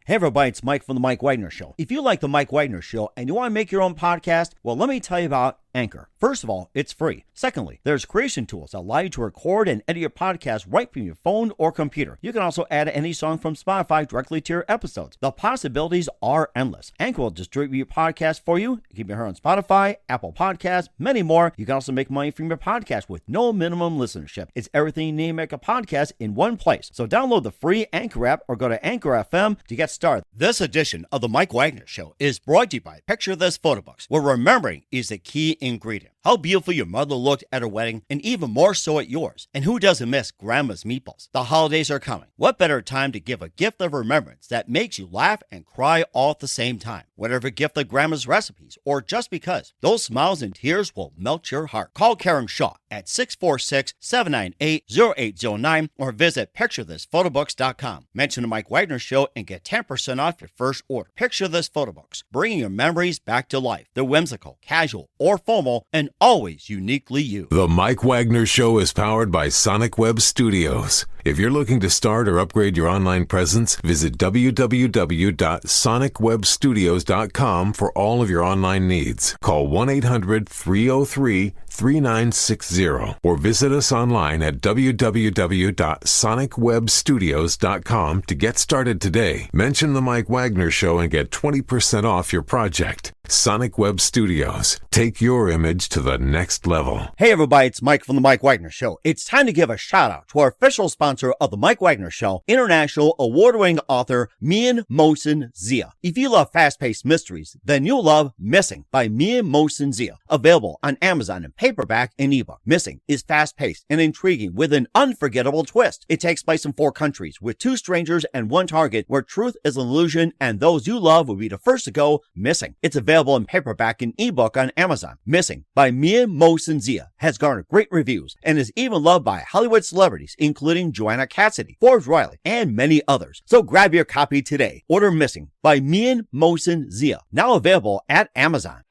Hey everybody, it's Mike from The Mike Wagner Show. If you like The Mike Wagner Show and you want to make your own podcast, well, let me tell you about Anchor. First of all, it's free. Secondly, there's creation tools that allow you to record and edit your podcast right from your phone or computer. You can also add any song from Spotify directly to your episodes. The possibilities are endless. Anchor will distribute your podcast for you. You can be heard on Spotify, Apple Podcasts, many more. You can also make money from your podcast with no minimum listenership. It's everything you need to make a podcast in one place. So download the free Anchor app or go to Anchor FM to get started. This edition of The Mike Wagner Show is brought to you by Picture This Photo Books, where remembering is the key ingredient. How beautiful your mother looked at her wedding, and even more so at yours. And who doesn't miss Grandma's meatballs? The holidays are coming. What better time to give a gift of remembrance that makes you laugh and cry all at the same time? Whatever gift of Grandma's recipes, or just because, those smiles and tears will melt your heart. Call Karen Shaw at 646-798-0809 or visit picturethisphotobooks.com. Mention the Mike Wagner Show and get 10% off your first order. Picture This Photo Books, bringing your memories back to life. They're whimsical, casual, or formal, and always uniquely you. The Mike Wagner Show is powered by Sonic Web Studios. If you're looking to start or upgrade your online presence, visit www.sonicwebstudios.com for all of your online needs. Call 1-800-303-3960 or visit us online at www.sonicwebstudios.com to get started today. Mention the Mike Wagner Show and get 20% off your project. Sonic Web Studios. Take your image to the next level. Hey everybody, it's Mike from The Mike Wagner Show. It's time to give a shout out to our official sponsor of The Mike Wagner Show, international award-winning author Mian Mohsen Zia. If you love fast-paced mysteries, then you'll love Missing by Mian Mohsen Zia. Available on Amazon in paperback and ebook. Missing is fast-paced and intriguing with an unforgettable twist. It takes place in 4 countries with 2 strangers and 1 target where truth is an illusion and those you love will be the first to go missing. It's available in paperback and ebook on Amazon. Missing by Mian Mohsen Zia has garnered great reviews and is even loved by Hollywood celebrities including Joanna Cassidy, Forbes Riley, and many others. So grab your copy today. Order Missing by Mian Mohsen Zia, now available at Amazon.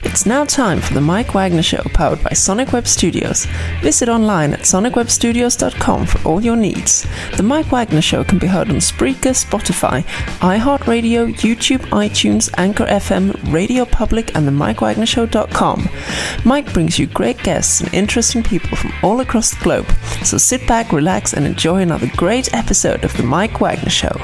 It's now time for the Mike Wagner Show, powered by Sonic Web Studios. Visit online at sonicwebstudios.com for all your needs. The Mike Wagner Show can be heard on Spreaker, Spotify, iHeartRadio, YouTube, iTunes, Anchor FM, Radio Public, and themikewagnershow.com. Mike brings you great guests and interesting people from all across the globe. So sit back, relax, and enjoy another great episode of the Mike Wagner Show.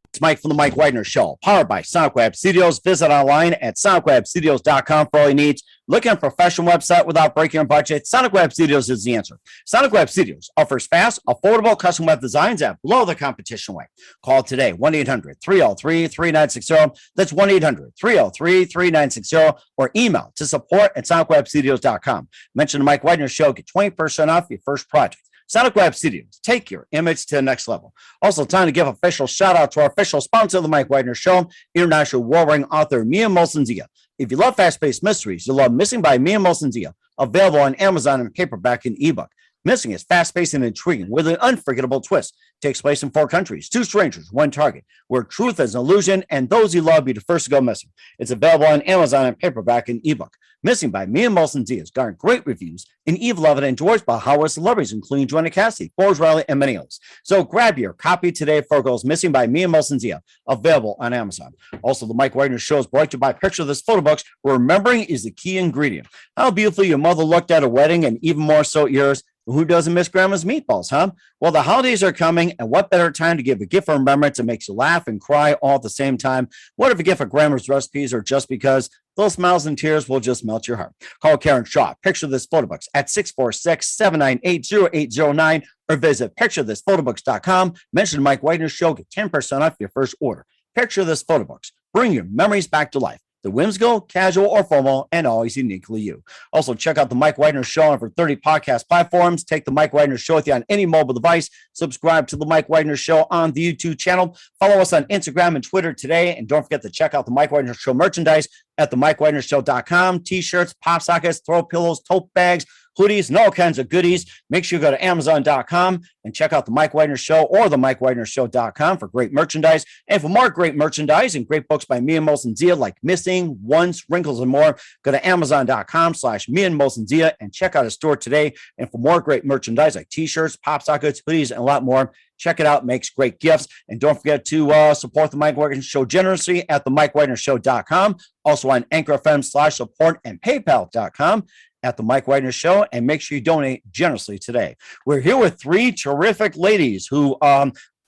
It's Mike from The Mike Wagner Show, powered by Sonic Web Studios. Visit online at sonicwebstudios.com for all your needs. Looking at a professional website without breaking your budget? Sonic Web Studios is the answer. Sonic Web Studios offers fast, affordable custom web designs that blow the competition away. Call today, 1-800-303-3960. That's 1-800-303-3960, or email to support@sonicwebstudios.com. Mention the Mike Wagner Show, get 20% off your first project. Sonic Web Studios, take your image to the next level. Also, time to give official shout out to our official sponsor of the Mike Wagner Show, international award-winning author Mian Mohsen Zia. If you love fast-paced mysteries, you'll love Missing by Mian Mohsen Zia, available on Amazon in paperback and ebook. Missing is fast-paced and intriguing with an unforgettable twist. Takes place in 4 countries, 2 strangers, 1 target, where truth is an illusion and those you love be the first to go missing. It's available on Amazon in paperback and ebook. Missing by Mian Mohsen Zia has garnered great reviews and even loved and enjoyed by Hollywood celebrities, including Joanna Cassidy, Forbes Riley, and many others. So grab your copy today for Girls Missing by Mian Mohsen Zia, available on Amazon. Also, the Mike Wagner Show is brought to you by Picture This Photo Books, where remembering is the key ingredient. How beautifully your mother looked at a wedding, and even more so yours. Who doesn't miss Grandma's meatballs, huh? Well, the holidays are coming, and what better time to give a gift of remembrance that makes you laugh and cry all at the same time? What if a gift of Grandma's recipes, or just because? Those smiles and tears will just melt your heart. Call Karen Shaw, Picture This Photo Books, at 646-798-0809, or visit picturethisphotobooks.com. Mention Mike Wagner Show, get 10% off your first order. Picture This Photo Books. Bring your memories back to life. The whimsical, casual, or formal, and always uniquely you. Also, check out the Mike Wagner Show on over 30 podcast platforms. Take the Mike Wagner Show with you on any mobile device. Subscribe to the Mike Wagner Show on the YouTube channel. Follow us on Instagram and Twitter today. And don't forget to check out the Mike Wagner Show merchandise at themikewagnershow.com. T-shirts, pop sockets, throw pillows, tote bags, hoodies, and all kinds of goodies. Make sure you go to Amazon.com and check out the Mike Wagner Show or the MikeWagnerShow.com for great merchandise. And for more great merchandise and great books by me and Molson Zia, like Missing, Once, Wrinkles, and more, go to Amazon.com/me and Molson Zia and check out his store today. And for more great merchandise like t-shirts, pop sockets, hoodies, and a lot more, check it out. Makes great gifts. And don't forget to support the Mike Wagner Show generously at the MikeWagnerShow.com. Also on Anchor FM/support and PayPal.com at the Mike Wagner Show. And make sure you donate generously today. We're here with three terrific ladies who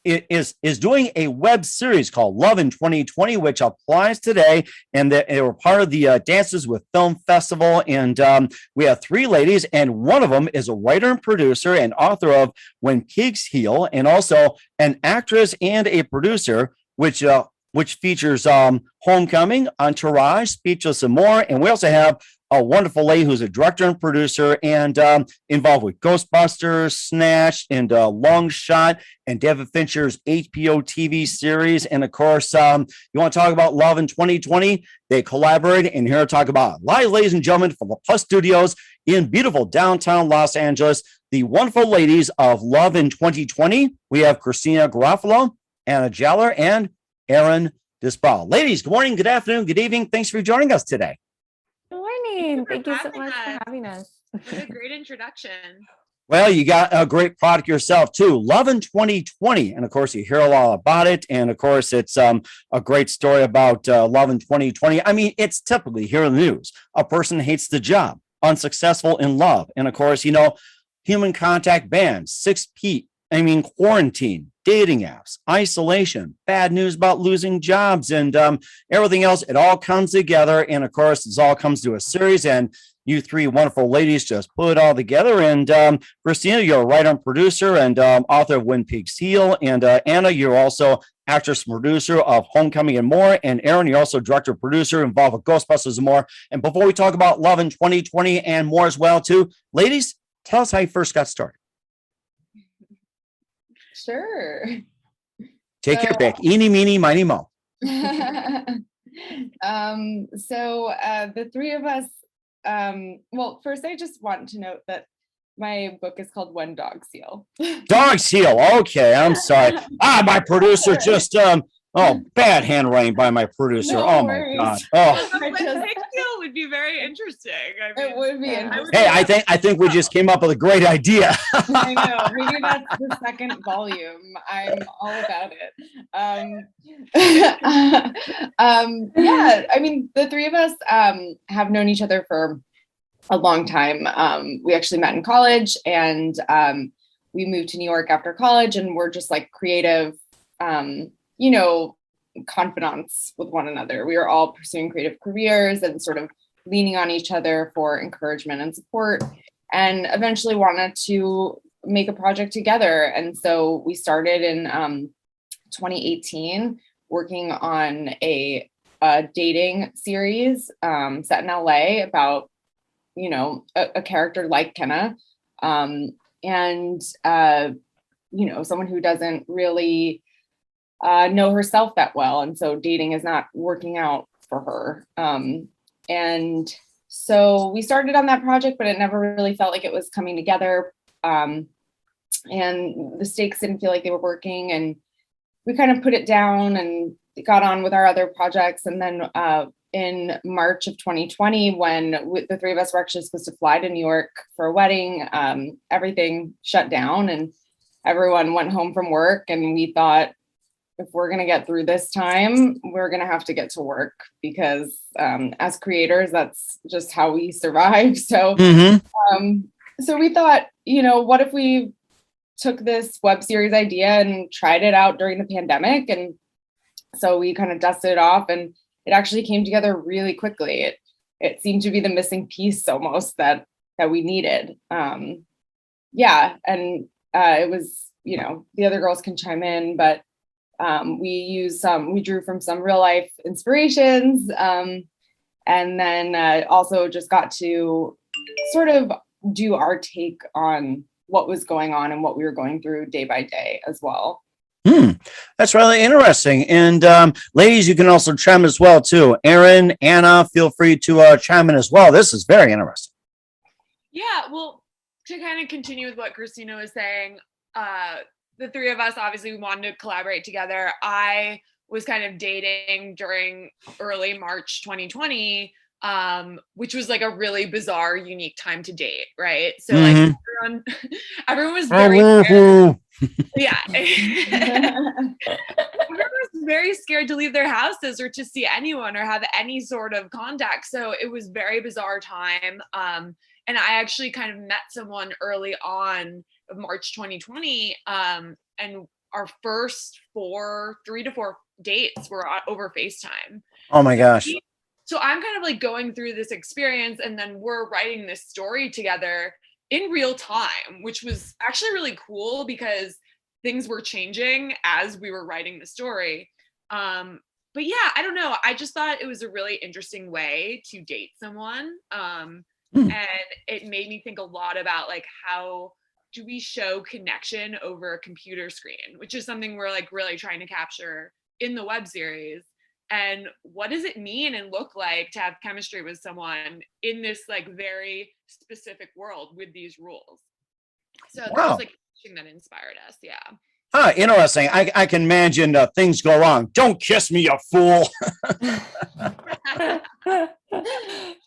is doing a web series called Love in 2020, which applies today. And they were part of the Dances with Film Festival. And we have three ladies, and one of them is a writer and producer and author of When Pigs Heal, and also an actress and a producer, which features Homecoming, Entourage, Speechless, and more. And we also have a wonderful lady who's a director and producer and involved with Ghostbusters, Snatch, and Long Shot, and David Fincher's HBO TV series. And of course, you want to talk about Love in 2020? They collaborated, and here to talk about it. Live, ladies and gentlemen, from the Plus Studios in beautiful downtown Los Angeles, the wonderful ladies of Love in 2020. We have Christina Garofalo, Anna Jaller, and Erin Disbrow. Ladies, good morning, good afternoon, good evening. Thanks for joining us today. Good morning. Thank you so much us. for having us. What a great introduction. Well, you got a great product yourself too, Love in 2020. And of course, you hear a lot about it. And of course, it's a great story about love in 2020. I mean, it's typically here in the news. A person hates the job, unsuccessful in love. And of course, human contact bans, 6 feet. I mean, quarantine, dating apps, isolation, bad news about losing jobs, and everything else. It all comes together. And of course, this all comes to a series. And you three wonderful ladies just put it all together. And Christina, you're a writer and producer and author of When Pigs Heal. And Anna, you're also actress and producer of Homecoming and more. And Erin, you're also director and producer involved with Ghostbusters and more. And before we talk about Love in 2020 and more as well, too, ladies, tell us how you first got started. Sure. Take your pick. Eeny, meeny, miny, mo. The three of us, well, first I just want to note that my book is called When Dogs Heal. Dogs Heal. Okay, I'm sorry. My producer just bad handwriting by my producer. No oh worries. my God. Oh. When Pigs Heal would be very interesting. It would be interesting. Hey, I think we just came up with a great idea. I know. Maybe that's the second volume. I'm all about it. Yeah, I mean, the three of us have known each other for a long time. We actually met in college, and we moved to New York after college, and we're just like creative, confidants with one another. We were all pursuing creative careers and sort of leaning on each other for encouragement and support, and eventually wanted to make a project together. And so we started in 2018 working on a dating series set in LA about, a character like Kenna, and someone who doesn't really know herself that well. And so dating is not working out for her. And so we started on that project, but it never really felt like it was coming together. And the stakes didn't feel like they were working. And we kind of put it down and got on with our other projects. And then in March of 2020, when the three of us were actually supposed to fly to New York for a wedding, everything shut down and everyone went home from work. And we thought, if we're going to get through this time, we're going to have to get to work because as creators, that's just how we survive. So, so we thought, what if we took this web series idea and tried it out during the pandemic? And so we kind of dusted it off, and it actually came together really quickly. It seemed to be the missing piece almost that we needed. And it was, the other girls can chime in, but we drew from some real life inspirations, and then also just got to sort of do our take on what was going on and what we were going through day by day as well. That's really interesting. And ladies, you can also chime as well too. Erin, Anna, feel free to chime in as well. This is very interesting. Yeah, well, to kind of continue with what Christina was saying, the three of us, obviously we wanted to collaborate together. I was kind of dating during early March 2020, which was like a really bizarre, unique time to date, right? So like everyone was very scared. Yeah. Everyone was very scared to leave their houses or to see anyone or have any sort of contact. So it was very bizarre time. And I actually kind of met someone early on of March 2020. And our first 3 to 4 dates were over FaceTime. Oh my gosh. So I'm kind of like going through this experience, and then we're writing this story together in real time, which was actually really cool because things were changing as we were writing the story. But yeah, I don't know. I just thought it was a really interesting way to date someone. And it made me think a lot about like, how do we show connection over a computer screen, which is something we're like really trying to capture in the web series. And what does it mean and look like to have chemistry with someone in this like very specific world with these rules? So that was like something that inspired us. Yeah. Interesting. I can imagine things go wrong. Don't kiss me, you fool.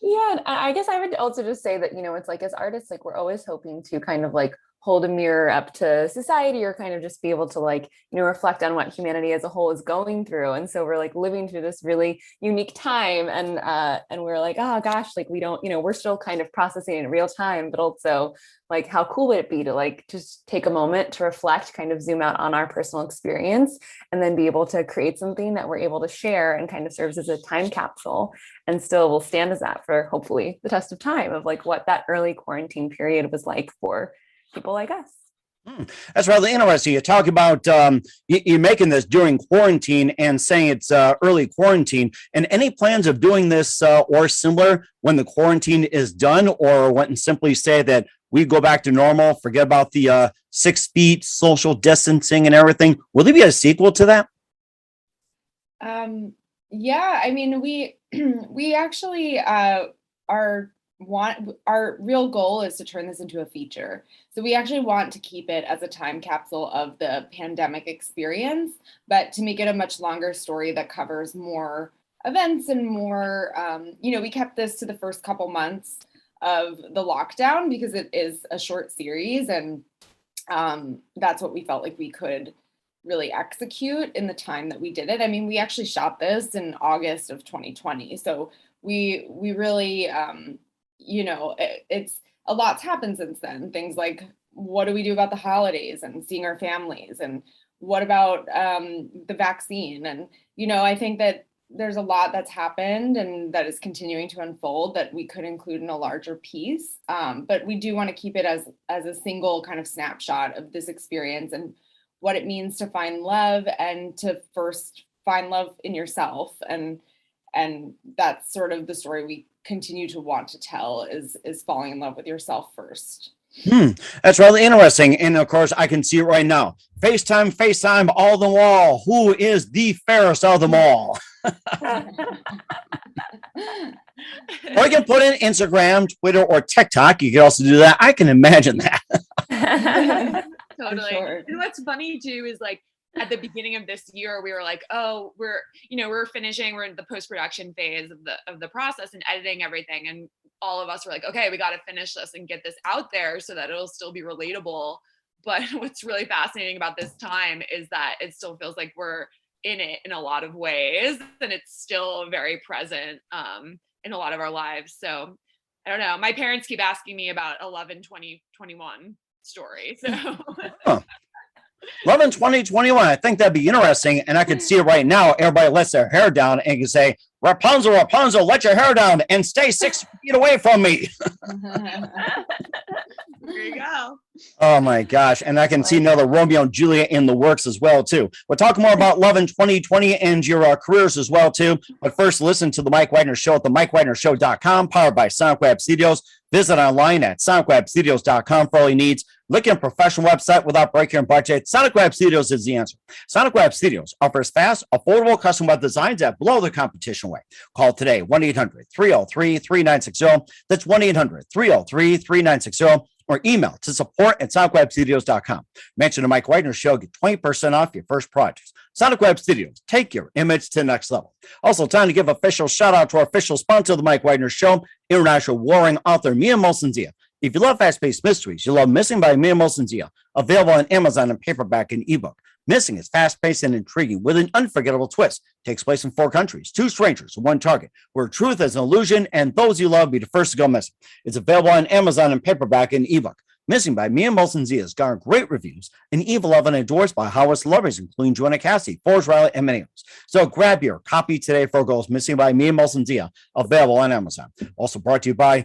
Yeah, and I guess I would also just say that, it's like as artists, like we're always hoping to kind of like hold a mirror up to society, or kind of just be able to like, reflect on what humanity as a whole is going through. And so we're like living through this really unique time, and we're like, oh gosh, like we don't, we're still kind of processing in real time, but also like how cool would it be to like just take a moment to reflect, kind of zoom out on our personal experience, and then be able to create something that we're able to share and kind of serves as a time capsule, and still will stand as that for hopefully the test of time of like what that early quarantine period was like for people like us. That's rather interesting. You talk about you're making this during quarantine and saying it's early quarantine. And any plans of doing this or similar when the quarantine is done, or when simply say that we go back to normal, forget about the 6 feet social distancing and everything? Will there be a sequel to that? Yeah, I mean, we actually our real goal is to turn this into a feature. So we actually want to keep it as a time capsule of the pandemic experience, but to make it a much longer story that covers more events and more, we kept this to the first couple months of the lockdown because it is a short series, and that's what we felt like we could really execute in the time that we did it. I mean, we actually shot this in August of 2020. So we really, it's a lot's happened since then. Things like, what do we do about the holidays and seeing our families? And what about the vaccine? And, I think that there's a lot that's happened and that is continuing to unfold that we could include in a larger piece. But we do want to keep it as a single kind of snapshot of this experience and what it means to find love, and to first find love in yourself. And that's sort of the story we continue to want to tell, is falling in love with yourself first. That's really interesting. And of course, I can see it right now. FaceTime, all the wall. Who is the fairest of them all? Or you can put in Instagram, Twitter, or TikTok. You can also do that. I can imagine that. Totally. Sure. And what's funny too is like at the beginning of this year, we were like, oh, we're in the post-production phase of the process and editing everything. And all of us were like, okay, we got to finish this and get this out there so that it'll still be relatable. But what's really fascinating about this time is that it still feels like we're in it in a lot of ways, and it's still very present in a lot of our lives. So I don't know. My parents keep asking me about 11/20/21 story. So 11/20/21. I think that'd be interesting. And I can see it right now. Everybody lets their hair down and can say, Rapunzel, Rapunzel, let your hair down and stay 6 feet away from me. there you go. Oh my gosh. And I can see another Romeo and Juliet in the works as well, too. We'll talk more about love in 2020 and your careers as well, too. But first, listen to the Mike Wagner Show at the MikeWagnerShow.com, powered by Sonic Web Studios. Visit online at SonicWebStudios.com for all your needs. Looking at a professional website without breaking your budget? Sonic Web Studios is the answer. Sonic Web Studios offers fast, affordable custom web designs that blow the competition away. Call today, 1-800-303-3960. That's 1-800-303-3960. Or email to support@sonicwebstudios.com. Mention the Mike Wagner Show, get 20% off your first project. Sonic Web Studios, take your image to the next level. Also, time to give official shout out to our official sponsor of the Mike Wagner Show, international warring author Mia Molson-Zia. If you love fast-paced mysteries, you love Missing by Mia Molson-Zia, available on Amazon in paperback and ebook. Missing is fast-paced and intriguing with an unforgettable twist. Takes place in 4 countries, 2 strangers, 1 target, where truth is an illusion and those you love be the first to go missing. It's available on Amazon in paperback and ebook. Missing by Mia Molson-Zia has garnered great reviews and even loved and endorsed by Hollywood celebrities, including Joanna Cassidy, Forbes Riley, and many others. So grab your copy today for goals. Missing by Mia Molson-Zia, available on Amazon. Also brought to you by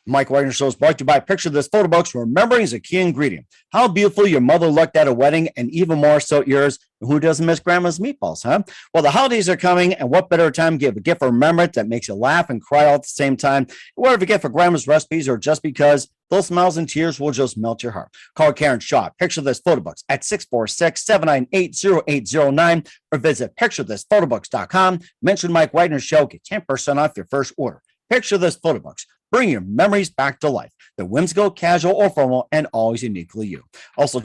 Mike Wagner Show is brought to you by Picture This Photo Books. Remembering is a key ingredient. How beautiful your mother looked at a wedding, and even more so yours. Who doesn't miss grandma's meatballs, huh? Well, the holidays are coming, and what better time to give a gift for remembrance that makes you laugh and cry all at the same time? Whatever you get for grandma's recipes or just because, those smiles and tears will just melt your heart. Call Karen Shaw, Picture This Photo Books at 646-798-0809 or visit picturethisphotobooks.com. Mention Mike Wagner Show, get 10% off your first order. Picture This Photo Books. Bring your memories back to life. They're whimsical, casual, or formal, and always uniquely you. Also,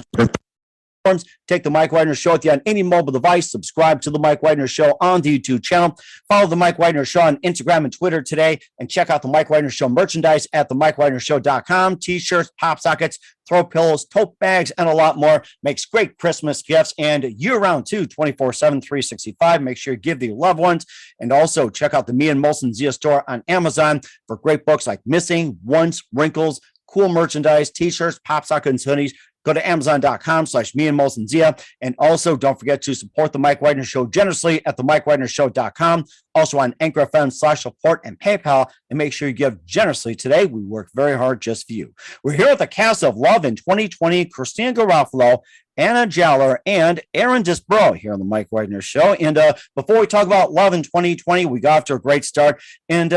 take the Mike Wagner Show with you on any mobile device. Subscribe to the Mike Wagner Show on the YouTube channel. Follow the Mike Wagner Show on Instagram and Twitter today. And check out the Mike Wagner Show merchandise at themikewagnershow.com. T-shirts, pop sockets, throw pillows, tote bags, and a lot more. Makes great Christmas gifts and year-round too, 24/7, 365. Make sure you give the loved ones. And also check out the Mia Molson-Zia store on Amazon for great books like Missing, Once, Wrinkles, cool merchandise, T-shirts, pop sockets, and hoodies. Go to Amazon.com/Mia Molson-Zia. And also don't forget to support the Mike Wagner Show generously at themikewagnershow.com. Also on Anchor FM/support and PayPal. And make sure you give generously today. We work very hard just for you. We're here with the cast of Love in 2020, Christina Garofalo, Anna Jowler, and Aaron Disbro here on the Mike Wagner Show. And before we talk about Love in 2020, we got off to a great start. And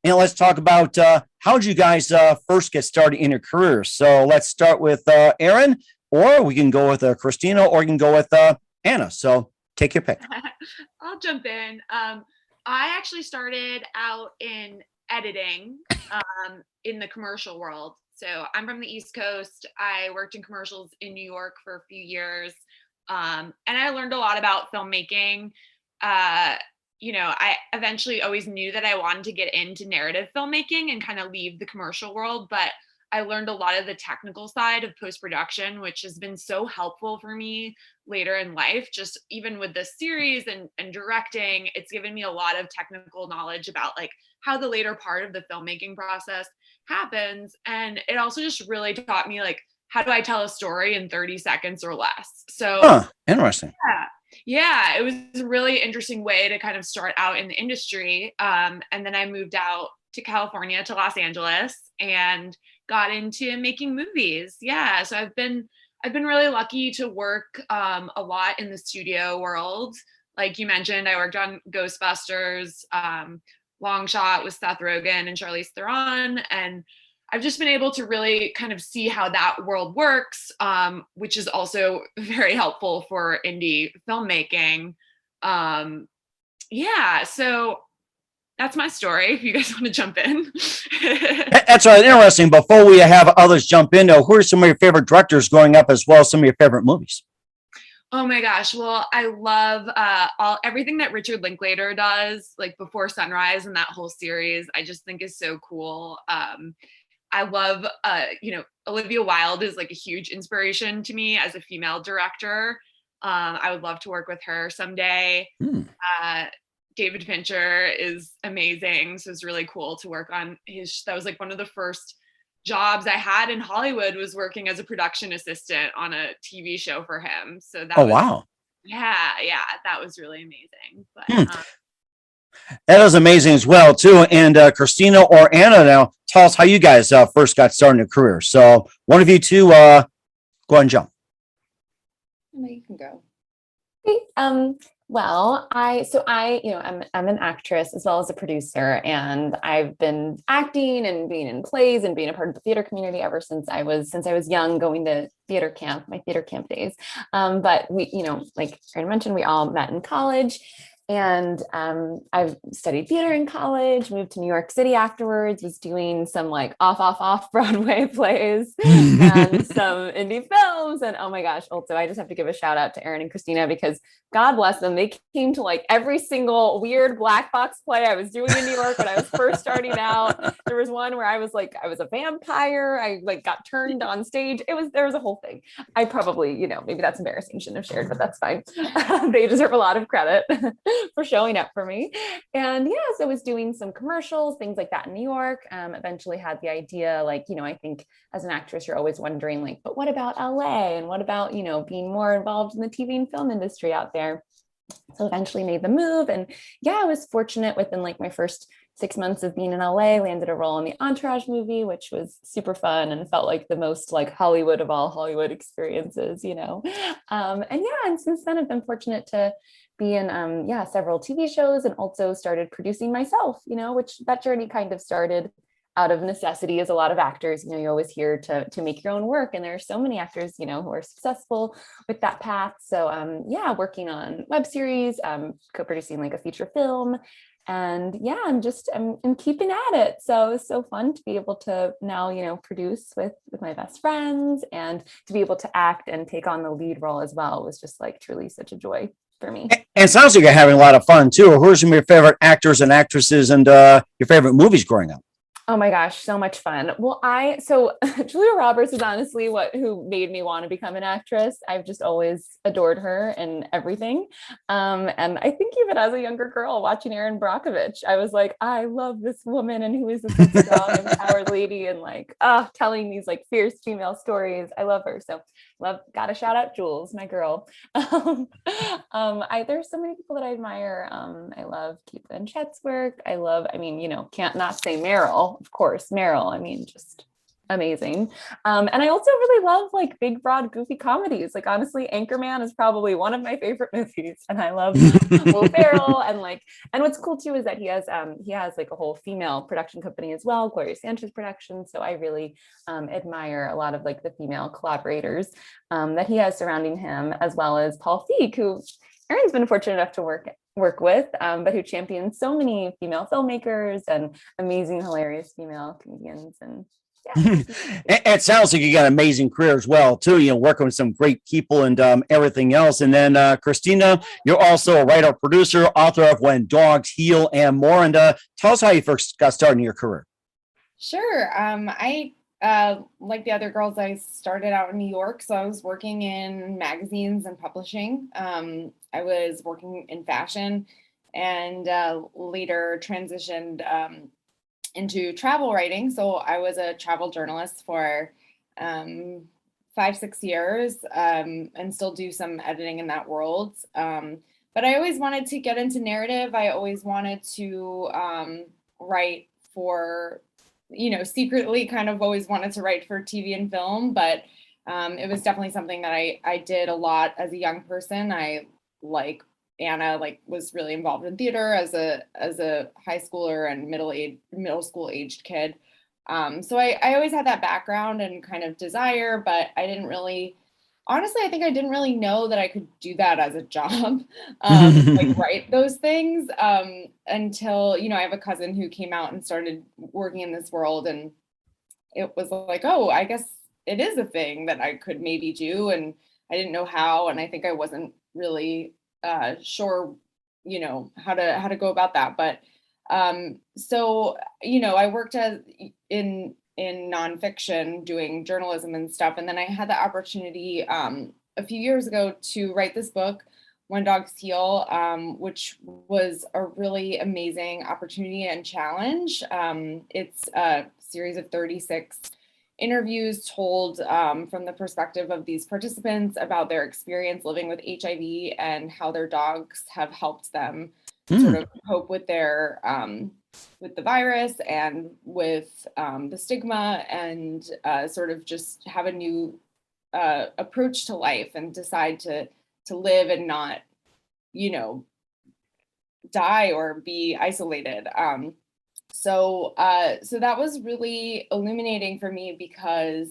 let's talk about how did you guys first get started in your career? So let's start with Aaron, or we can go with Christina, or you can go with Anna. So take your pick. I'll jump in. I actually started out in editing in the commercial world. So I'm from the East Coast. I worked in commercials in New York for a few years. And I learned a lot about filmmaking. I eventually always knew that I wanted to get into narrative filmmaking and kind of leave the commercial world, but I learned a lot of the technical side of post-production, which has been so helpful for me later in life. Just even with this series and directing, it's given me a lot of technical knowledge about like how the later part of the filmmaking process happens. And it also just really taught me like, how do I tell a story in 30 seconds or less? So interesting. Yeah, it was a really interesting way to kind of start out in the industry. And then I moved out to California, to Los Angeles, and got into making movies. Yeah, so I've been really lucky to work a lot in the studio world. Like you mentioned, I worked on Ghostbusters, Long Shot with Seth Rogen and Charlize Theron, and I've just been able to really kind of see how that world works, which is also very helpful for indie filmmaking. So that's my story. If you guys want to jump in. That's interesting. Before we have others jump in, who are some of your favorite directors growing up, as well as some of your favorite movies? Oh my gosh. Well, I love everything that Richard Linklater does, like Before Sunrise and that whole series. I just think is so cool. I love, Olivia Wilde is like a huge inspiration to me as a female director. I would love to work with her someday. David Fincher is amazing. So it's really cool to work on that was like one of the first jobs I had in Hollywood, was working as a production assistant on a TV show for him. So that wow. Yeah, that was really amazing. But that is amazing as well, too. And Christina or Anna, now tell us how you guys first got started in your career. So one of you two, go ahead and jump. You can go. Okay. Well, I'm an actress as well as a producer, and I've been acting and being in plays and being a part of the theater community ever since I was young, going to theater camp, my theater camp days. But we, like Erin mentioned, we all met in college. And I've studied theater in college, moved to New York City afterwards, was doing some like off Broadway plays and some indie films. And oh my gosh, also, I just have to give a shout out to Erin and Christina because God bless them. They came to like every single weird black box play I was doing in New York when I was first starting out. There was one where I was a vampire. I like got turned on stage. There was a whole thing. I probably, maybe that's embarrassing, shouldn't have shared, but that's fine. They deserve a lot of credit for showing up for me. And so I was doing some commercials, things like that in New York. Eventually had the idea, I think as an actress, you're always wondering like, but what about LA? And what about, being more involved in the TV and film industry out there? So eventually made the move. And I was fortunate within like my first 6 months of being in LA, landed a role in the Entourage movie, which was super fun and felt like the most like Hollywood of all Hollywood experiences, and since then I've been fortunate to be in several TV shows and also started producing myself, which that journey kind of started out of necessity. As a lot of actors, you're always here to make your own work, and there are so many actors who are successful with that path. So working on web series, co-producing like a feature film, and I'm keeping at it. So it's so fun to be able to now produce with my best friends, and to be able to act and take on the lead role as well was just like truly such a joy for me. And it sounds like you're having a lot of fun too. Who are some of your favorite actors and actresses, and your favorite movies growing up? Oh my gosh, so much fun. Well, so Julia Roberts is honestly who made me want to become an actress. I've just always adored her and everything. And I think even as a younger girl watching Erin Brockovich, I was like, I love this woman, and who is this strong, empowered lady, and like telling these like fierce female stories. I love her. So gotta shout out Jules, my girl. There's so many people that I admire. I love Keith Blanchett's work. Can't not say Meryl, of course. Meryl, just amazing. And I also really love like big, broad, goofy comedies. Like honestly, Anchorman is probably one of my favorite movies, and I love Will Ferrell. And what's cool too is that he has like a whole female production company as well, Gloria Sanchez Productions. So I really admire a lot of like the female collaborators that he has surrounding him, as well as Paul Feig, who Erin's been fortunate enough to work with, but who champions so many female filmmakers and amazing, hilarious female comedians. And It sounds like you got an amazing career as well too, working with some great people and everything else. And then Christina, you're also a writer, producer, author of When Dogs Heal and more. And tell us how you first got started in your career. Sure. I like the other girls, I started out in New York, so I was working in magazines and publishing. I was working in fashion, and later transitioned into travel writing. So I was a travel journalist for 5-6 years, and still do some editing in that world. But I always wanted to get into narrative. I always wanted to write for, secretly kind of always wanted to write for TV and film, but it was definitely something that I did a lot as a young person. I, like Anna, was really involved in theater as a high schooler and middle school aged kid. So I always had that background and kind of desire, but I didn't really, honestly, I think I didn't really know that I could do that as a job, write those things, until, I have a cousin who came out and started working in this world, and it was like, oh, I guess it is a thing that I could maybe do. And I didn't know how, and I think I wasn't really sure, how to go about that. But so, I worked in nonfiction doing journalism and stuff. And then I had the opportunity a few years ago to write this book, When Dogs Heal, which was a really amazing opportunity and challenge. It's a series of 36 interviews told from the perspective of these participants about their experience living with HIV and how their dogs have helped them sort of cope with their with the virus and with the stigma, and sort of just have a new approach to life and decide to live and not die or be isolated. So that was really illuminating for me because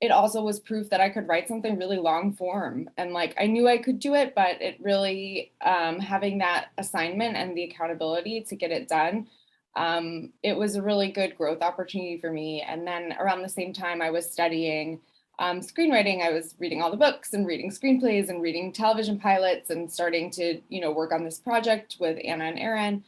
it also was proof that I could write something really long form. And like, I knew I could do it, but it really, having that assignment and the accountability to get it done, it was a really good growth opportunity for me. And then around the same time I was studying screenwriting, I was reading all the books and reading screenplays and reading television pilots and starting to, work on this project with Anna and Aaron.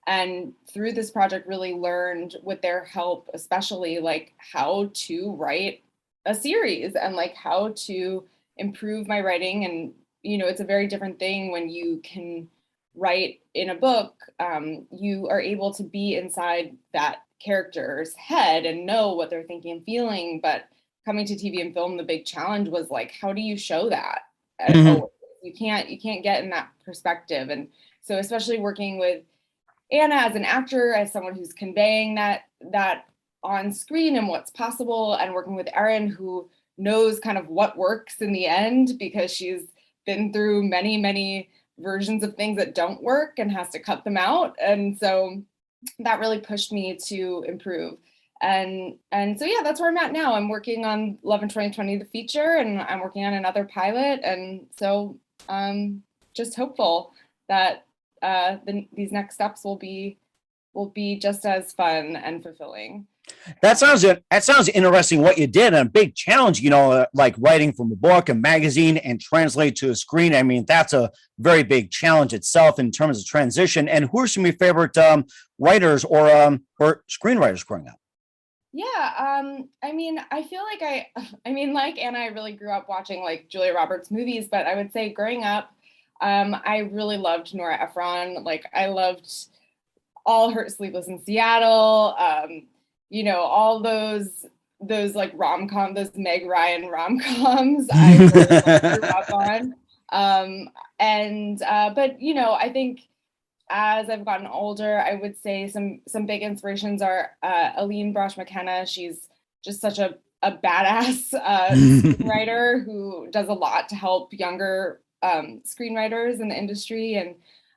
And through this project really learned with their help, especially like how to write a series and like how to improve my writing. And, it's a very different thing when you can write in a book. You are able to be inside that character's head and know what they're thinking and feeling. But coming to TV and film, the big challenge was like, how do you show that? Mhm. You can't get in that perspective. And so especially working with Anna as an actor, as someone who's conveying that on screen and what's possible, and working with Erin, who knows kind of what works in the end because she's been through many, many versions of things that don't work and has to cut them out. And so that really pushed me to improve. And so, yeah, that's where I'm at now. I'm working on Love in 2020, the feature, and I'm working on another pilot. And so just hopeful that these next steps will be just as fun and fulfilling. That sounds interesting what you did, and a big challenge, like writing from a book, a magazine, and translate to a screen. I mean, that's a very big challenge itself in terms of transition. And who are some of your favorite writers or screenwriters growing up? Yeah, I mean, I feel like like Anna, I really grew up watching like Julia Roberts movies, but I would say growing up, I really loved Nora Ephron. Like I loved all her Sleepless in Seattle, all those like rom-com, those Meg Ryan rom-coms I really grew up on. But I think as I've gotten older, I would say some big inspirations are Aline Brosh McKenna. She's just such a badass screenwriter who does a lot to help younger screenwriters in the industry. And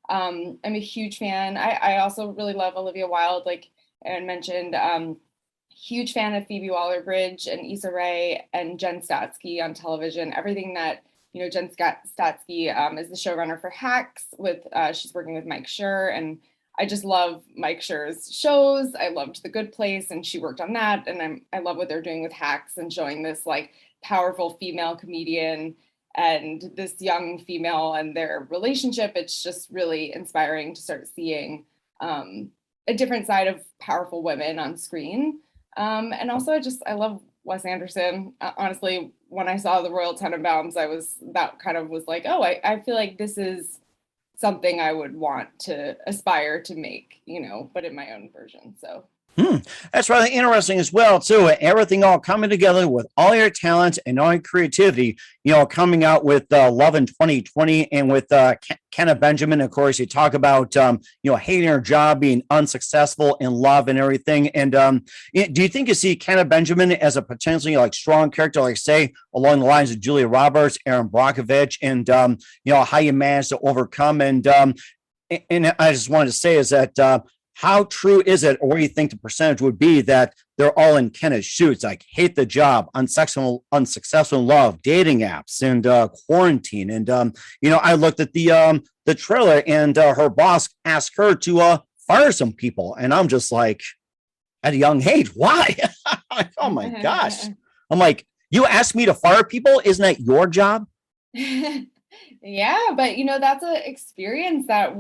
I'm a huge fan. I also really love Olivia Wilde, like Aaron mentioned. Huge fan of Phoebe Waller-Bridge and Issa Rae and Jen Statsky on television. Everything that Jen Statsky is the showrunner for Hacks. She's working with Mike Schur, and I just love Mike Schur's shows. I loved The Good Place, and she worked on that. And I love what they're doing with Hacks and showing this like powerful female comedian and this young female and their relationship. It's just really inspiring to start seeing a different side of powerful women on screen. And also I love Wes Anderson. Honestly, when I saw The Royal Tenenbaums, that kind of was like, oh, I feel like this is something I would want to aspire to make, but in my own version. So That's really interesting as well, too. Everything all coming together with all your talent and all your creativity, coming out with Love in 2020 and with Kenna Benjamin. Of course, you talk about, hating her job, being unsuccessful in love and everything. And do you think you see Kenna Benjamin as a potentially like strong character, like say along the lines of Julia Roberts, Aaron Brockovich, and, how you managed to overcome? And I just wanted to say is that, how true is it, or what do you think the percentage would be that they're all in Kenna's shoes, like hate the job, unsuccessful in love, dating apps, and quarantine? And I looked at the trailer, and her boss asked her to fire some people, and I'm just like, at a young age, why? Oh my gosh! I'm like, you asked me to fire people? Isn't that your job? Yeah, but that's an experience that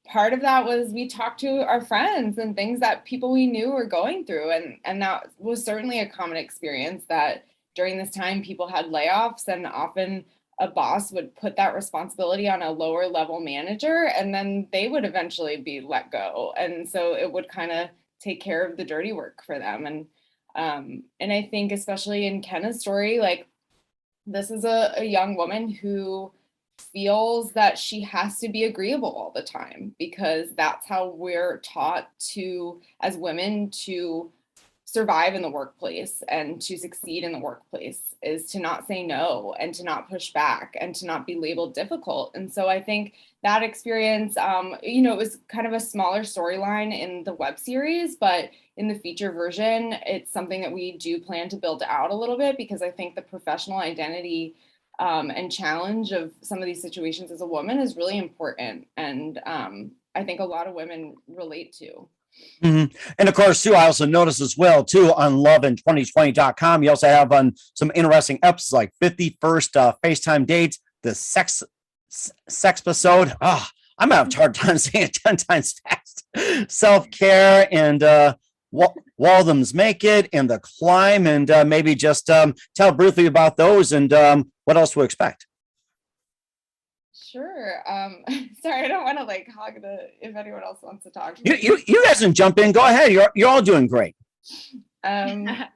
part of that was we talked to our friends and things that people we knew were going through. And that was certainly a common experience, that during this time people had layoffs, and often a boss would put that responsibility on a lower level manager, and then they would eventually be let go. And so it would kind of take care of the dirty work for them. And I think especially in Kenna's story, like this is a young woman who feels that she has to be agreeable all the time, because that's how we're taught to, as women, to survive in the workplace and to succeed in the workplace is to not say no and to not push back and to not be labeled difficult. And so I think that experience, it was kind of a smaller storyline in the web series, but in the feature version, it's something that we do plan to build out a little bit, because I think the professional identity and challenge of some of these situations as a woman is really important. And I think a lot of women relate to. Mm-hmm. And of course, too, I also noticed as well, too, on lovein2020.com, you also have on some interesting episodes like 51st FaceTime dates, the sex episode. I'm having a hard time saying it 10 times fast. Self-care and Walden's Make It and The Climb, and maybe just tell briefly about those and what else to expect. Sure. Sorry, I don't want to hog if anyone else wants to talk. You guys can jump in. Go ahead. You're all doing great. Yeah,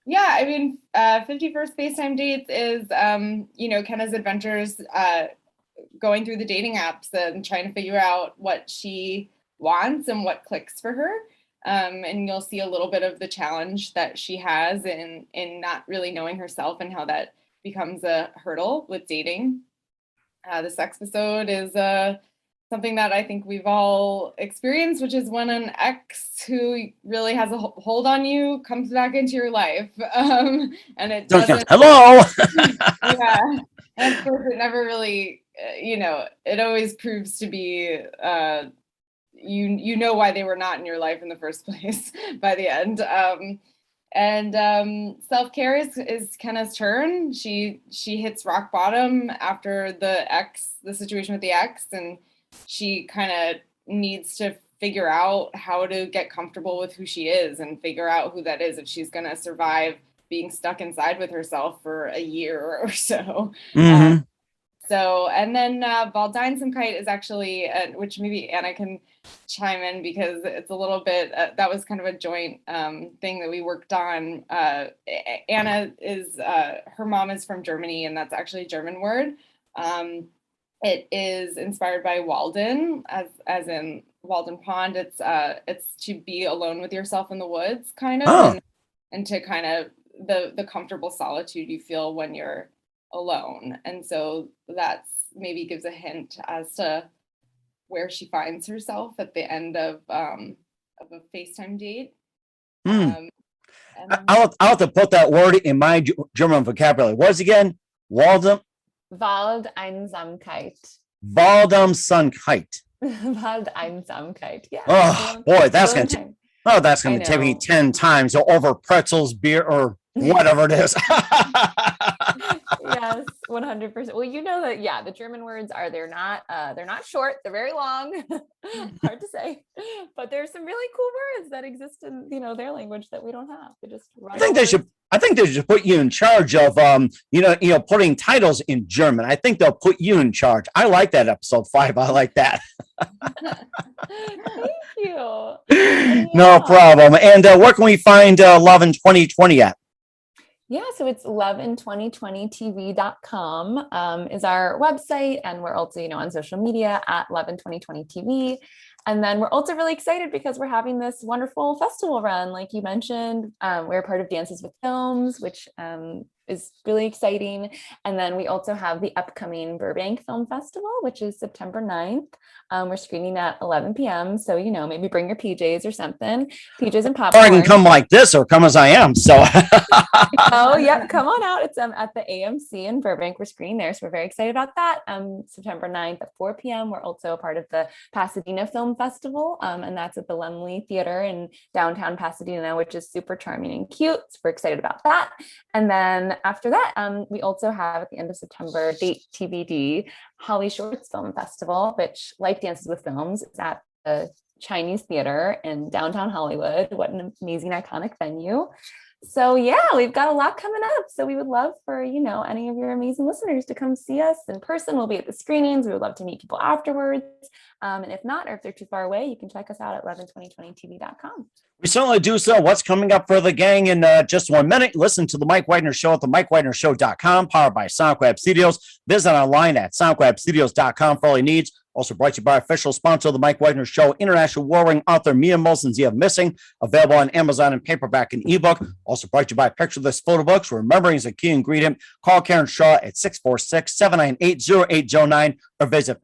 I mean, 51st FaceTime Dates is, Kenna's adventures going through the dating apps and trying to figure out what she wants and what clicks for her. And you'll see a little bit of the challenge that she has in not really knowing herself and how that becomes a hurdle with dating. The sex episode is something that I think we've all experienced, which is when an ex who really has a hold on you comes back into your life. And it doesn't. Hello. Yeah. And of course, it never really, it always proves to be, you know why they were not in your life in the first place by the end. And self-care is Kenna's turn. She hits rock bottom after the situation with the ex, and she kind of needs to figure out how to get comfortable with who she is and figure out who that is if she's going to survive being stuck inside with herself for a year or so. Mm-hmm. And then Valdine Some Kite is actually, which maybe Anna can chime in, because it's a little bit, that was kind of a joint thing that we worked on. Anna is, her mom is from Germany, and that's actually a German word. It is inspired by Walden, as in Walden Pond. It's to be alone with yourself in the woods, kind of, and to kind of the comfortable solitude you feel when you're alone. And so that's maybe gives a hint as to where she finds herself at the end of a FaceTime date. I'll have to put that word in my German vocabulary. What is it again? Waldeinsamkeit. Waldeinsamkeit. Waldeinsamkeit. Yeah. Oh boy, that's gonna take me 10 times over pretzels, beer, or whatever it is. Yes, 100%. Well, you know that, yeah, the German words they're not short, they're very long. Hard to say, but there's some really cool words that exist in their language that we don't have. They just run. I think they should put you in charge of putting titles in German. I think they'll put you in charge. I like that episode 5. I like that. Thank you. No problem. And where can we find Love in 2020 at? Yeah, so it's lovein2020tv.com is our website, and we're also, on social media at lovein2020tv. And then we're also really excited because we're having this wonderful festival run, like you mentioned. We're part of Dances with Films, which is really exciting. And then we also have the upcoming Burbank Film Festival, which is September 9th. We're screening at 11 p.m. So, maybe bring your PJs or something, PJs and popcorn. Or I can come like this or come as I am. So. Oh, yep. Come on out. It's at the AMC in Burbank. We're screening there. So we're very excited about that. September 9th at 4 p.m. We're also a part of the Pasadena Film Festival. And that's at the Lemley Theater in downtown Pasadena, which is super charming and cute. So we're excited about that. And then after that, we also have at the end of September, date TBD, Holly Shorts Film Festival, which, like Dances with Films, is at the Chinese Theater in downtown Hollywood. What an amazing, iconic venue. So yeah, we've got a lot coming up. So we would love for, any of your amazing listeners to come see us in person. We'll be at the screenings. We would love to meet people afterwards. And if not, or if they're too far away, you can check us out at lovein2020tv.com. We certainly do so. What's coming up for the gang in just 1 minute? Listen to the Mike Wagner Show at the MikeWagnerShow.com, powered by Sonic Web Studios. Visit online at SonicWebStudios.com for all your needs Also brought to you by official sponsor of the Mike Wagner Show, international warring author Mia Molson's The Missing, available on Amazon in paperback and ebook. Also brought to you by Picture This Photo Books, where remembering is a key ingredient. Call Karen Shaw at 646-798-0809 or visit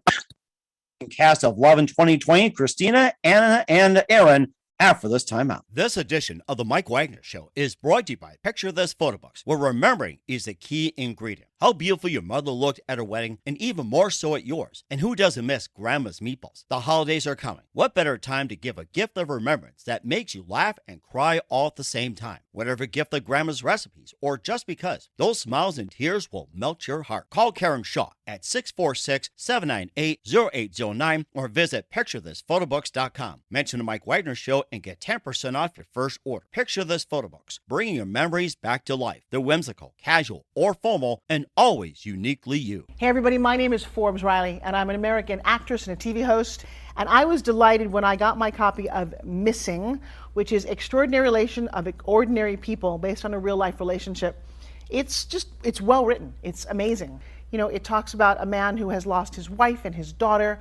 cast of Love in 2020, Christina, Anna, and Aaron. After this time out. This edition of the Mike Wagner Show is brought to you by Picture This Photo Books, where remembering is a key ingredient. How beautiful your mother looked at her wedding, and even more so at yours. And who doesn't miss Grandma's meatballs? The holidays are coming. What better time to give a gift of remembrance that makes you laugh and cry all at the same time? Whatever gift of Grandma's recipes, or just because, those smiles and tears will melt your heart. Call Karen Shaw at 646-798-0809 or visit picturethisphotobooks.com. Mention the Mike Wagner Show and get 10% off your first order. Picture This Photo Books, bringing your memories back to life. They're whimsical, casual, or formal, and always uniquely you. Hey everybody, my name is Forbes Riley, and I'm an American actress and a TV host. And I was delighted when I got my copy of Missing, which is Extraordinary Relation of Ordinary People based on a real life relationship. It's well written. It's amazing. You know, it talks about a man who has lost his wife and his daughter,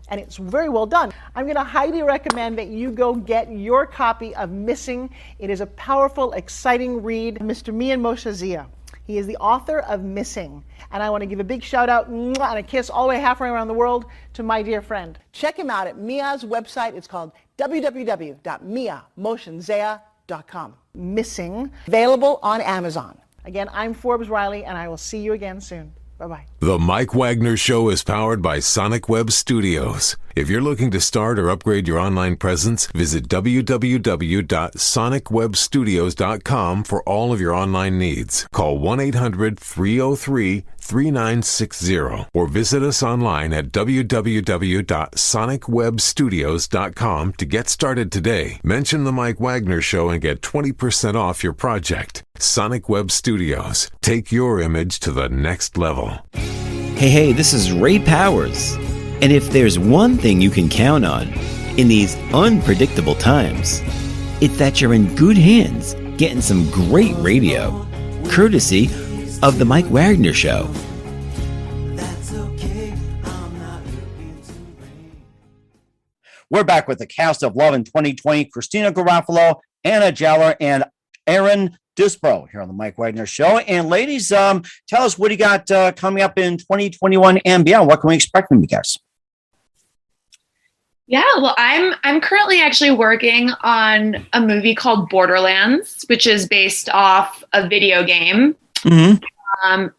and it's very well done. I'm going to highly recommend that you go get your copy of Missing. It is a powerful, exciting read. Mr. Mian Moshe Zia. He is the author of Missing. And I want to give a big shout out and a kiss all the way halfway around the world to my dear friend. Check him out at Mia's website. It's called www.miamotionsea.com. Missing, available on Amazon. Again, I'm Forbes Riley, and I will see you again soon. Bye-bye. The Mike Wagner Show is powered by Sonic Web Studios. If you're looking to start or upgrade your online presence, visit www.sonicwebstudios.com for all of your online needs. Call 1-800-303-3960 or visit us online at www.sonicwebstudios.com to get started today. Mention the Mike Wagner Show and get 20% off your project. Sonic Web Studios. Take your image to the next level. Hey, this is Ray Powers. And if there's one thing you can count on in these unpredictable times, it's that you're in good hands getting some great radio, courtesy of The Mike Wagner Show. We're back with the cast of Love in 2020, Christina Garofalo, Anna Jaller, and Aaron Disbro here on the Mike Wagner Show. And ladies, tell us, what do you got coming up in 2021 and beyond? What can we expect from you guys? Yeah, well, I'm currently actually working on a movie called Borderlands, which is based off a video game. Mm-hmm.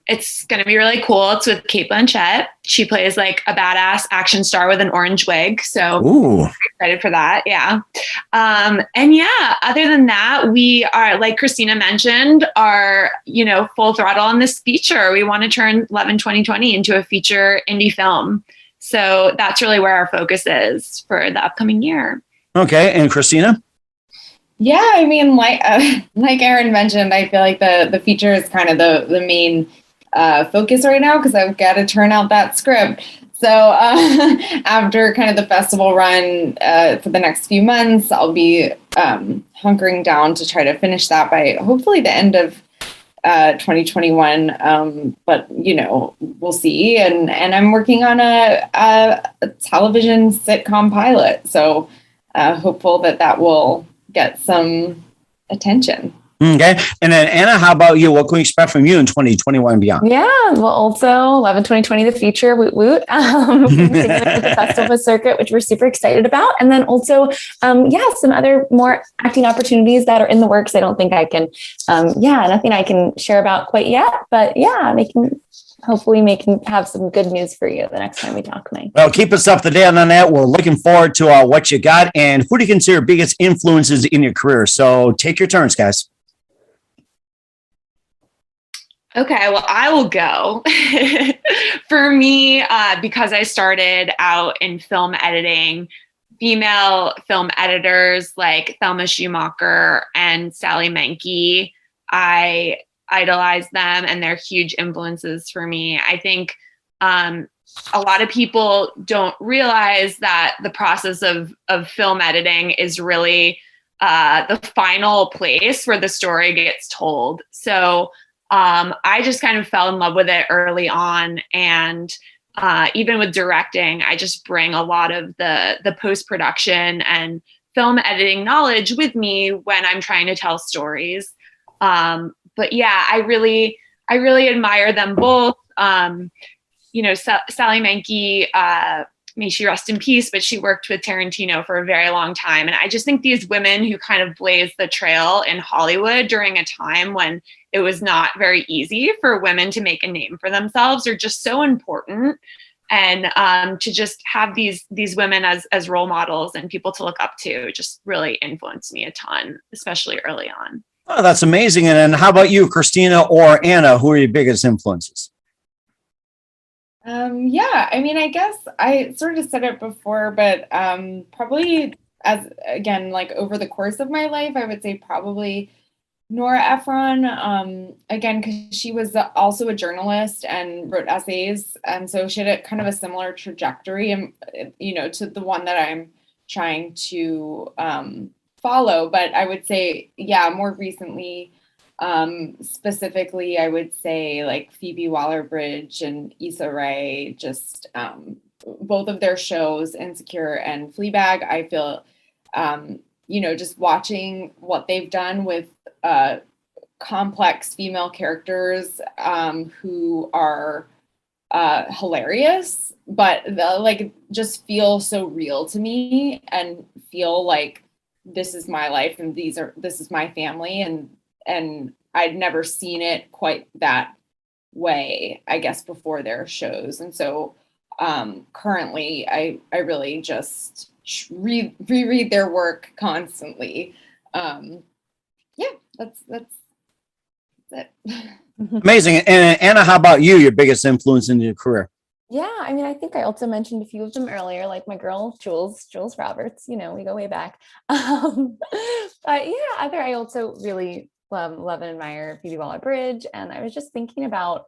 It's going to be really cool. It's with Cate Blanchett. She plays like a badass action star with an orange wig. So I'm excited for that. Yeah. And yeah, other than that, we are, like Christina mentioned, are, full throttle on this feature. We want to turn Love in 2020 into a feature indie film. So that's really where our focus is for the upcoming year. Okay. And Christina? Yeah, I mean, like Aaron mentioned, I feel like the feature is kind of the main focus right now, because I've got to turn out that script. So after kind of the festival run for the next few months, I'll be hunkering down to try to finish that by hopefully the end of 2021. But, we'll see. And I'm working on a television sitcom pilot. So hopeful that will get some attention. Okay. And then Anna, how about you? What can we expect from you in 2021 and beyond? Yeah. Well, also Love in 2020, the feature, woot woot. The festival circuit, which we're super excited about. And then also, some other more acting opportunities that are in the works. I don't think I can, nothing I can share about quite yet, but hopefully have some good news for you the next time we talk, Mike. Well, keep us up to date on that. We're looking forward to what you got. And who do you consider biggest influences in your career? So take your turns, guys. Okay, well, I will go. For me, because I started out in film editing, female film editors like Thelma Schumacher and Sally Menke, I idolize them, and they're huge influences for me. I think a lot of people don't realize that the process of film editing is really the final place where the story gets told. So I just kind of fell in love with it early on, and even with directing, I just bring a lot of the post-production and film editing knowledge with me when I'm trying to tell stories. But yeah, I really admire them both. Sally Menke, may she rest in peace, but she worked with Tarantino for a very long time. And I just think these women who kind of blazed the trail in Hollywood during a time when it was not very easy for women to make a name for themselves are just so important. And to just have these women as role models and people to look up to just really influenced me a ton, especially early on. Oh, that's amazing. And then how about you, Christina or Anna? Who are your biggest influences? Yeah, I mean, I guess I sort of said it before, but probably like over the course of my life, I would say probably Nora Ephron, again, because she was also a journalist and wrote essays. And so she had kind of a similar trajectory, and to the one that I'm trying to follow. But I would say, yeah, more recently, specifically, I would say like Phoebe Waller-Bridge and Issa Rae, just both of their shows, Insecure and Fleabag. I feel, just watching what they've done with complex female characters who are hilarious, but just feel so real to me and feel like this is my life and this is my family, and I'd never seen it quite that way, I guess, before their shows. And so currently I really just reread their work constantly. Yeah, that's it. Amazing. And Anna, how about you? Your biggest influence in your career? Yeah, I mean, I think I also mentioned a few of them earlier, like my girl Jules Roberts. We go way back. But yeah, I also really love and admire Phoebe Waller-Bridge, and I was just thinking about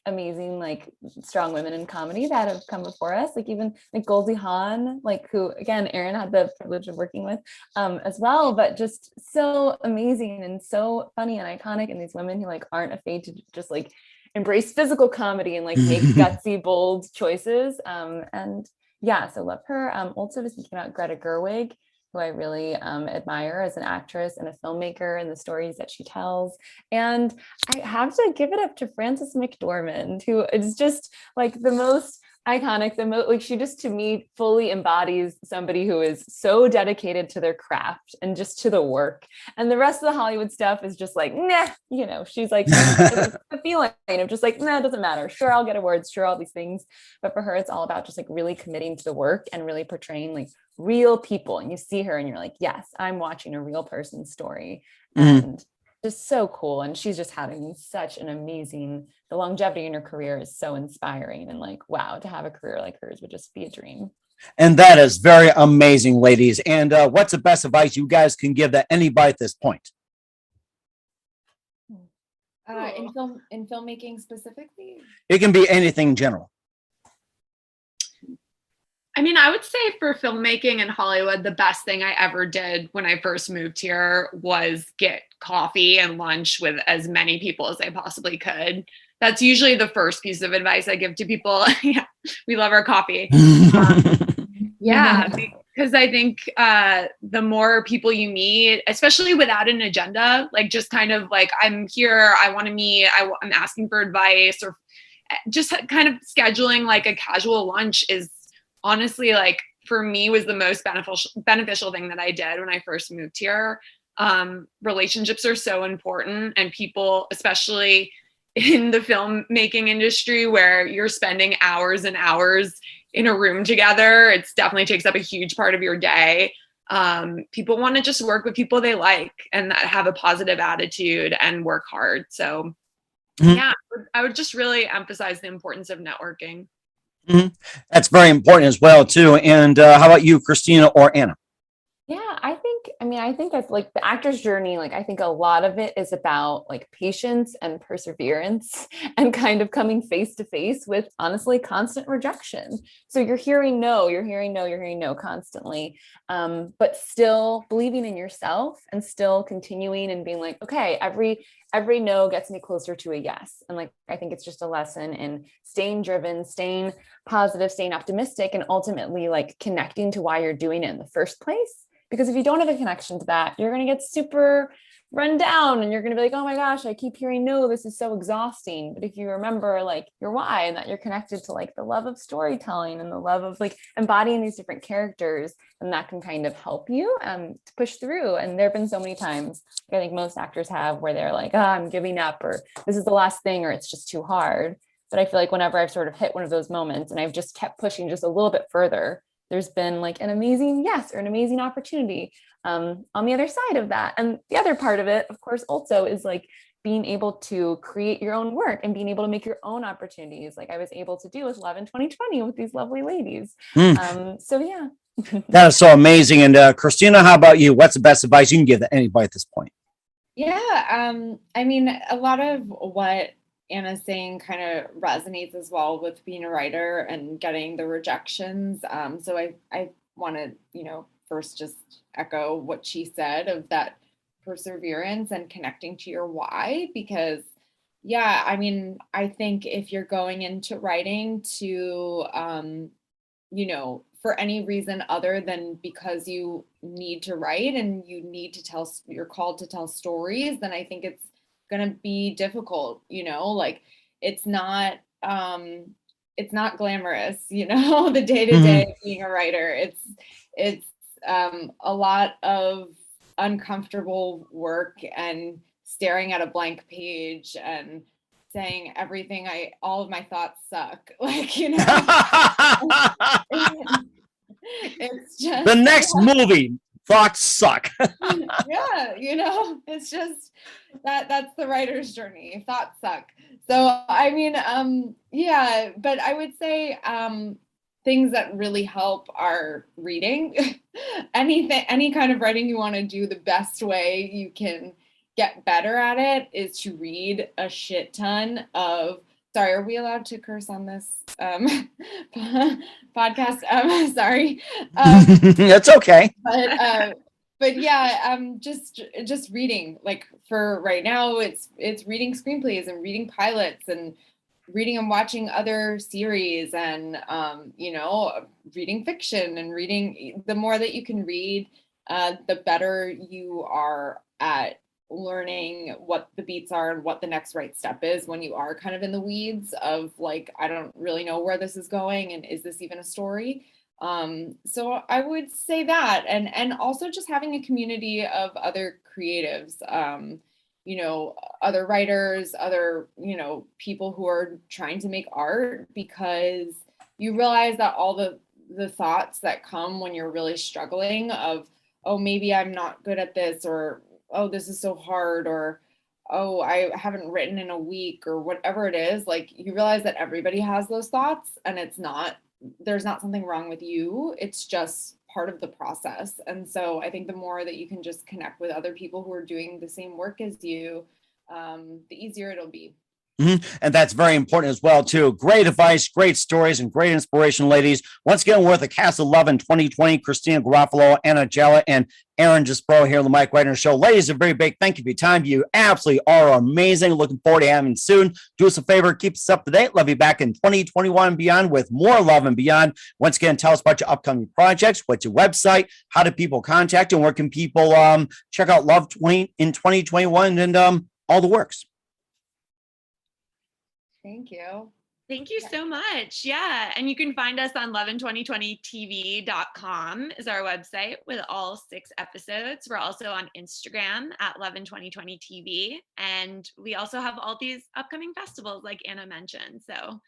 amazing, like, strong women in comedy that have come before us, like even like Goldie Hawn, like, who again Erin had the privilege of working with as well, but just so amazing and so funny and iconic, and these women who like aren't afraid to just like embrace physical comedy and like make gutsy, bold choices. And yeah, so love her. Also just thinking about Greta Gerwig, who I really admire as an actress and a filmmaker, and the stories that she tells. And I have to give it up to Frances McDormand, who is just like the most iconic, like she just, to me, fully embodies somebody who is so dedicated to their craft and just to the work. And the rest of the Hollywood stuff is just like, nah, she's like the feeling of just like, nah, it doesn't matter. Sure, I'll get awards, sure, all these things. But for her, it's all about just like really committing to the work and really portraying like real people. And you see her and you're like, yes, I'm watching a real person's story. And just so cool. And she's just having such an amazing, the longevity in her career is so inspiring, and like, wow, to have a career like hers would just be a dream. And that is very amazing, ladies. And what's the best advice you guys can give to anybody at this point? In filmmaking specifically? It can be anything in general. I mean, I would say for filmmaking in Hollywood, the best thing I ever did when I first moved here was get coffee and lunch with as many people as I possibly could. That's usually the first piece of advice I give to people. Yeah, we love our coffee. Yeah, because I think the more people you meet, especially without an agenda, like just kind of like, I'm here, I want to meet, I'm asking for advice, or just kind of scheduling like a casual lunch is honestly, like, for me, was the most beneficial thing that I did when I first moved here. Relationships are so important, and people, especially in the filmmaking industry where you're spending hours and hours in a room together, it definitely takes up a huge part of your day. People want to just work with people they like and that have a positive attitude and work hard. So yeah, I would just really emphasize the importance of networking. That's very important as well, too. And how about you, Christina or Anna? Yeah, I think I think that's like the actor's journey. Like, I think a lot of it is about like patience and perseverance and kind of coming face to face with honestly constant rejection. So you're hearing no, you're hearing no, you're hearing no constantly, but still believing in yourself and still continuing and being like, okay, every no gets me closer to a yes. And like, I think it's just a lesson in staying driven, staying positive, staying optimistic, and ultimately like connecting to why you're doing it in the first place. Because if you don't have a connection to that, you're going to get super run down and you're going to be like, oh my gosh, I keep hearing no, this is so exhausting. But if you remember like your why and that you're connected to like the love of storytelling and the love of like embodying these different characters, then that can kind of help you to push through. And there have been so many times, I think most actors have, where they're like, oh, I'm giving up, or this is the last thing, or it's just too hard. But I feel like whenever I've sort of hit one of those moments and I've just kept pushing just a little bit further, there's been like an amazing yes or an amazing opportunity on the other side of that. And the other part of it, of course, also is like being able to create your own work and being able to make your own opportunities, like I was able to do with Love in 2020 with these lovely ladies. So yeah. That is so amazing. And Christina, how about you? What's the best advice you can give to anybody at this point? Yeah, I mean, a lot of what Anna's saying kind of resonates as well with being a writer and getting the rejections. So I want to, first just echo what she said of that perseverance and connecting to your why, because yeah, I mean, I think if you're going into writing to, for any reason other than because you need to write and you need to you're called to tell stories, then I think it's going to be difficult, like it's not glamorous, the day-to-day of being a writer. It's a lot of uncomfortable work and staring at a blank page and saying all of my thoughts suck. Like, it's just the next movie, thoughts suck. Yeah, it's just that's the writer's journey. Thoughts suck. So I mean, yeah, but I would say things that really help are reading. Any kind of writing you want to do, the best way you can get better at it is to read a shit ton of. Sorry, are we allowed to curse on this podcast? Sorry. That's okay. But yeah, just reading. Like for right now, it's reading screenplays and reading pilots and reading and watching other series and reading fiction and reading. The more that you can read, the better you are at learning what the beats are and what the next right step is when you are kind of in the weeds of like, I don't really know where this is going and is this even a story? So I would say that, and also just having a community of other creatives, other writers, other, people who are trying to make art, because you realize that all the thoughts that come when you're really struggling of, oh, maybe I'm not good at this, or, oh, this is so hard, or, oh, I haven't written in a week, or whatever it is, like you realize that everybody has those thoughts and there's not something wrong with you. It's just part of the process. And so I think the more that you can just connect with other people who are doing the same work as you, the easier it'll be. And that's very important as well, too. Great advice, great stories, and great inspiration, ladies. Once again, we're at the cast of Love in 2020, Christina Garofalo, Anna Jella, and Aaron Gisbro here on the Mike Wagner Show. Ladies, a very big thank you for your time. You absolutely are amazing. Looking forward to having you soon. Do us a favor, keep us up to date. Love you back in 2021 and beyond with more Love and Beyond. Once again, tell us about your upcoming projects. What's your website? How do people contact you? And where can people check out Love in 2021 and all the works? Thank you. Thank you so much. Yeah. And you can find us on lovein2020tv.com is our website with all 6 episodes. We're also on Instagram at lovein2020tv. And we also have all these upcoming festivals like Anna mentioned. So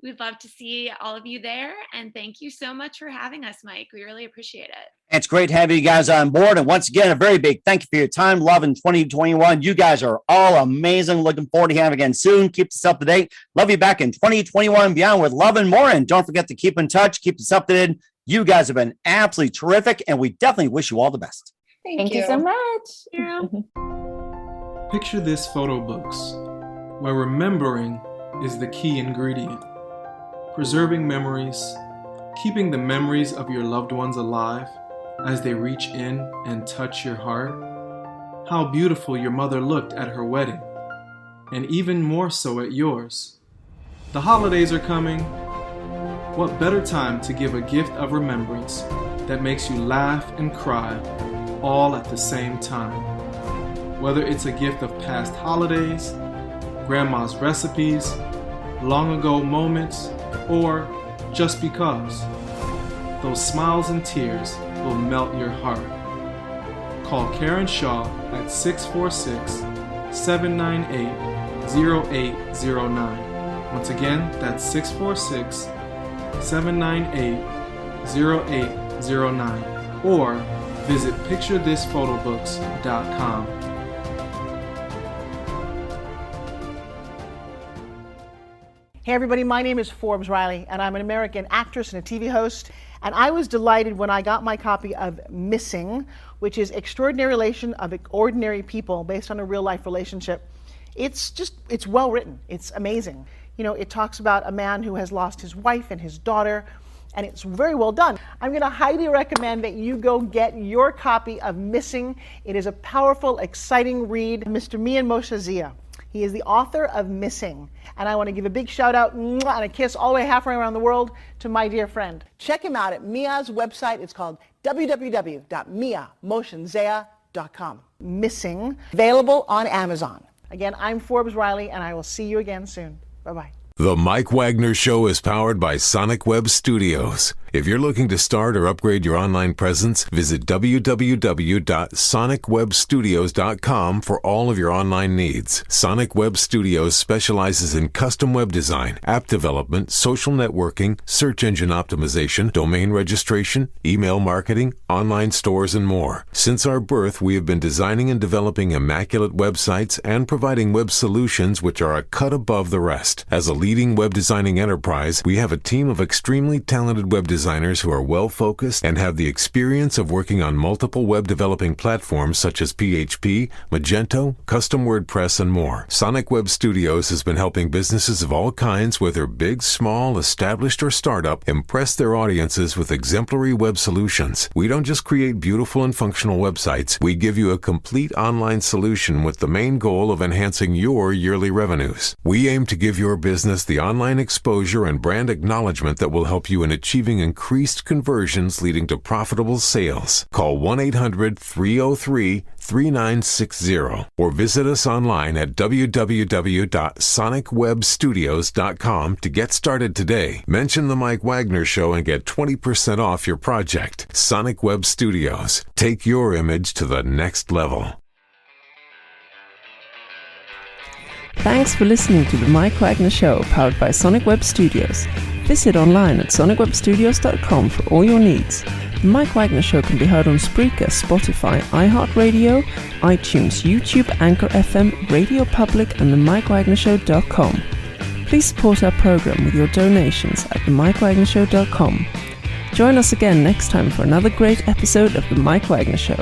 we'd love to see all of you there. And thank you so much for having us, Mike. We really appreciate it. It's great having you guys on board. And once again, a very big thank you for your time. Love in 2021. You guys are all amazing. Looking forward to having you again soon. Keep us up to date. Love you back in 2021 and beyond with Love and more. And don't forget to keep in touch. Keep us up to date. You guys have been absolutely terrific. And we definitely wish you all the best. Thank you so much. Yeah. Picture this photo books, where remembering is the key ingredient. Preserving memories, keeping the memories of your loved ones alive as they reach in and touch your heart. How beautiful your mother looked at her wedding, and even more so at yours. The holidays are coming. What better time to give a gift of remembrance that makes you laugh and cry all at the same time? Whether it's a gift of past holidays, grandma's recipes, long ago moments, or just because, those smiles and tears will melt your heart. Call Karen Shaw at 646-798-0809. Once again, that's 646-798-0809. Or visit picturethisphotoBooks.com. Hey everybody, my name is Forbes Riley, and I'm an American actress and a TV host. And I was delighted when I got my copy of Missing, which is Extraordinary Relation of Ordinary People based on a real life relationship. It's well written. It's amazing. You know, it talks about a man who has lost his wife and his daughter, and it's very well done. I'm going to highly recommend that you go get your copy of Missing. It is a powerful, exciting read. Mr. Mian Moshe Zia. He is the author of Missing. And I want to give a big shout out and a kiss all the way halfway around the world to my dear friend. Check him out at Mia's website. It's called www.miamotionzea.com. Missing, available on Amazon. Again, I'm Forbes Riley, and I will see you again soon. Bye-bye. The Mike Wagner Show is powered by Sonic Web Studios. If you're looking to start or upgrade your online presence, visit www.sonicwebstudios.com for all of your online needs. Sonic Web Studios specializes in custom web design, app development, social networking, search engine optimization, domain registration, email marketing, online stores, and more. Since our birth, we have been designing and developing immaculate websites and providing web solutions which are a cut above the rest. As a leading web designing enterprise, we have a team of extremely talented web designers who are well-focused and have the experience of working on multiple web developing platforms such as PHP, Magento, Custom WordPress, and more. Sonic Web Studios has been helping businesses of all kinds, whether big, small, established, or startup, impress their audiences with exemplary web solutions. We don't just create beautiful and functional websites. We give you a complete online solution with the main goal of enhancing your yearly revenues. We aim to give your business the online exposure and brand acknowledgement that will help you in achieving increased conversions leading to profitable sales. Call 1-800-303-3960 or visit us online at www.sonicwebstudios.com to get started today. Mention the Mike Wagner Show and get 20% off your project. Sonic Web Studios. Take your image to the next level. Thanks for listening to the Mike Wagner Show, powered by Sonic Web Studios. Visit online at sonicwebstudios.com for all your needs. The Mike Wagner Show can be heard on Spreaker, Spotify, iHeartRadio, iTunes, YouTube, Anchor FM, Radio Public, and themikewagnershow.com. Please support our program with your donations at themikewagnershow.com. Join us again next time for another great episode of The Mike Wagner Show.